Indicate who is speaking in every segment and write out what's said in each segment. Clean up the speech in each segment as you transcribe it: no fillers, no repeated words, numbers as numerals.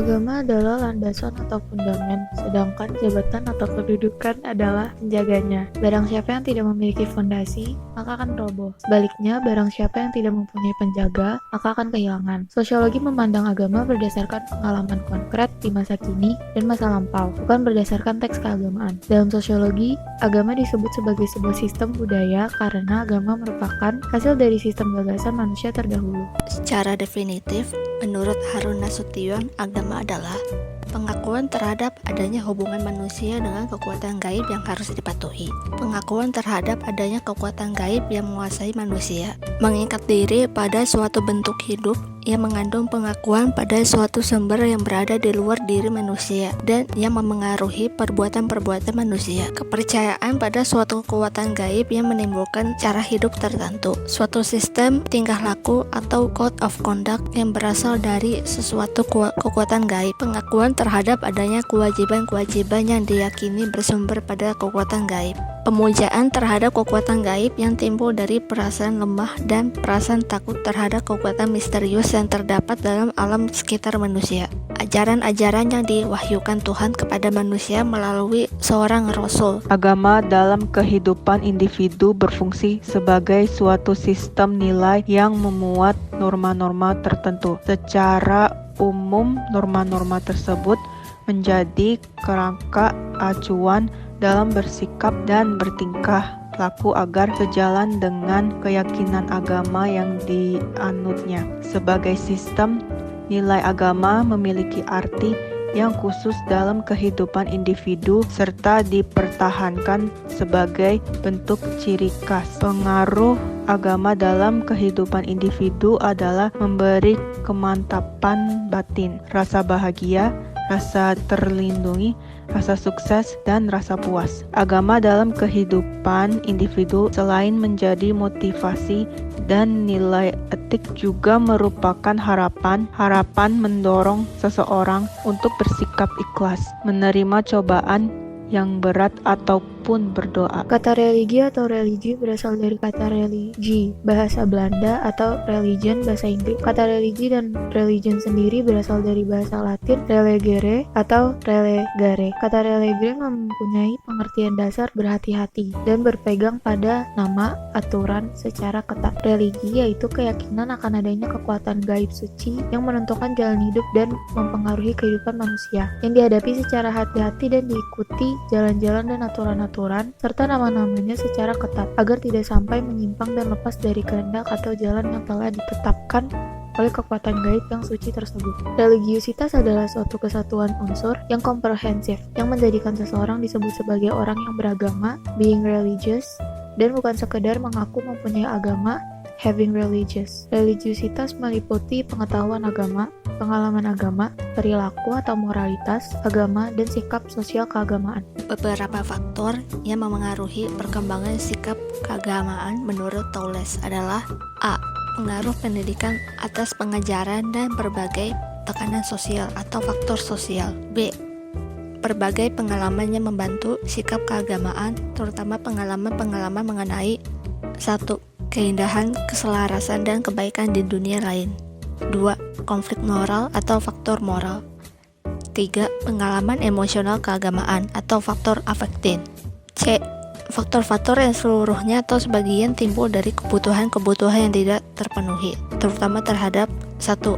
Speaker 1: Agama adalah landasan atau fundamen, sedangkan jabatan atau kedudukan adalah penjaganya. Barang siapa yang tidak memiliki fondasi, maka akan roboh. Sebaliknya, barang siapa yang tidak mempunyai penjaga, maka akan kehilangan. Sosiologi memandang agama berdasarkan pengalaman konkret di masa kini dan masa lampau, bukan berdasarkan teks keagamaan. Dalam sosiologi, agama disebut sebagai sebuah sistem budaya karena agama merupakan hasil dari sistem gagasan manusia terdahulu.
Speaker 2: Secara definitif, menurut Harun Nasution, agama adalah pengakuan terhadap adanya hubungan manusia dengan kekuatan gaib yang harus dipatuhi. Pengakuan terhadap adanya kekuatan gaib yang menguasai manusia. Mengikat diri pada suatu bentuk hidup yang mengandung pengakuan pada suatu sumber yang berada di luar diri manusia dan yang memengaruhi perbuatan-perbuatan manusia. Kepercayaan pada suatu kekuatan gaib yang menimbulkan cara hidup tertentu. Suatu sistem tingkah laku atau code of conduct yang berasal dari sesuatu kekuatan gaib. Pengakuan terhadap adanya kewajiban-kewajiban yang diyakini bersumber pada kekuatan gaib. Pemujaan terhadap kekuatan gaib yang timbul dari perasaan lemah dan perasaan takut terhadap kekuatan misterius yang terdapat dalam alam sekitar manusia. Ajaran-ajaran yang diwahyukan Tuhan kepada manusia melalui seorang rasul.
Speaker 3: Agama dalam kehidupan individu berfungsi sebagai suatu sistem nilai yang memuat norma-norma tertentu. Secara umum, norma-norma tersebut menjadi kerangka acuan dalam bersikap dan bertingkah laku agar sejalan dengan keyakinan agama yang dianutnya. Sebagai sistem, nilai agama memiliki arti yang khusus dalam kehidupan individu serta dipertahankan sebagai bentuk ciri khas. Pengaruh agama dalam kehidupan individu adalah memberi kemantapan batin, rasa bahagia, rasa terlindungi, rasa sukses, dan rasa puas. Agama dalam kehidupan individu selain menjadi motivasi dan nilai etik juga merupakan harapan mendorong seseorang untuk bersikap ikhlas, menerima cobaan yang berat ataupun berdoa.
Speaker 1: Kata religi atau religi berasal dari kata religi, bahasa Belanda, atau religion, bahasa Inggris. Kata religi dan religion sendiri berasal dari bahasa Latin relegere atau relegare. Kata relegare mempunyai pengertian dasar berhati-hati dan berpegang pada nama aturan secara ketat. Religi yaitu keyakinan akan adanya kekuatan gaib suci yang menentukan jalan hidup dan mempengaruhi kehidupan manusia, yang dihadapi secara hati-hati dan diikuti jalan-jalan dan aturan-aturan serta nama-namanya secara ketat agar tidak sampai menyimpang dan lepas dari kehendak atau jalan yang telah ditetapkan oleh kekuatan gaib yang suci tersebut. Religiusitas adalah suatu kesatuan unsur yang komprehensif yang menjadikan seseorang disebut sebagai orang yang beragama, being religious, dan bukan sekedar mengaku mempunyai agama, having religious. Religiusitas meliputi pengetahuan agama, pengalaman agama, perilaku atau moralitas agama, dan sikap sosial keagamaan.
Speaker 2: Beberapa faktor yang memengaruhi perkembangan sikap keagamaan menurut Towles adalah A. Pengaruh pendidikan atas pengajaran dan berbagai tekanan sosial atau faktor sosial. B. Berbagai pengalaman yang membantu sikap keagamaan, terutama pengalaman-pengalaman mengenai 1. Keindahan, keselarasan, dan kebaikan di dunia lain. 2. Konflik moral atau faktor moral. 3. Pengalaman emosional keagamaan atau faktor afektif. C. Faktor-faktor yang seluruhnya atau sebagian timbul dari kebutuhan-kebutuhan yang tidak terpenuhi, terutama terhadap 1.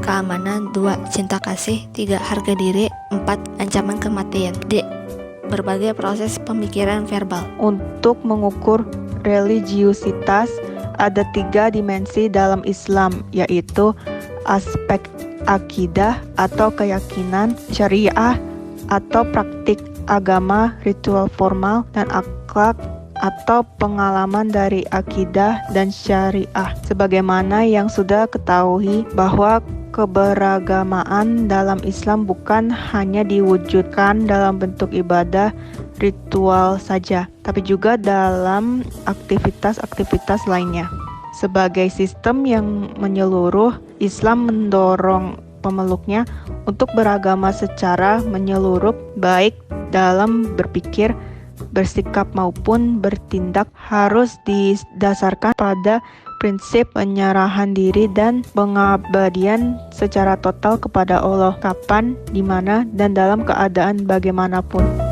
Speaker 2: Keamanan, 2. Cinta kasih, 3. Harga diri, 4. Ancaman kematian. D. Berbagai proses pemikiran verbal.
Speaker 3: Untuk mengukur religiusitas, ada 3 dimensi dalam Islam, yaitu aspek akidah atau keyakinan, syariah atau praktik agama, ritual formal, dan akhlak atau pengalaman dari akidah dan syariah. Sebagaimana yang sudah ketahui bahwa keberagamaan dalam Islam bukan hanya diwujudkan dalam bentuk ibadah ritual saja, tapi juga dalam aktivitas-aktivitas lainnya. Sebagai sistem yang menyeluruh, Islam mendorong pemeluknya untuk beragama secara menyeluruh, baik dalam berpikir, bersikap maupun bertindak harus didasarkan pada prinsip penyerahan diri dan pengabdian secara total kepada Allah, kapan, di mana, dan dalam keadaan bagaimanapun.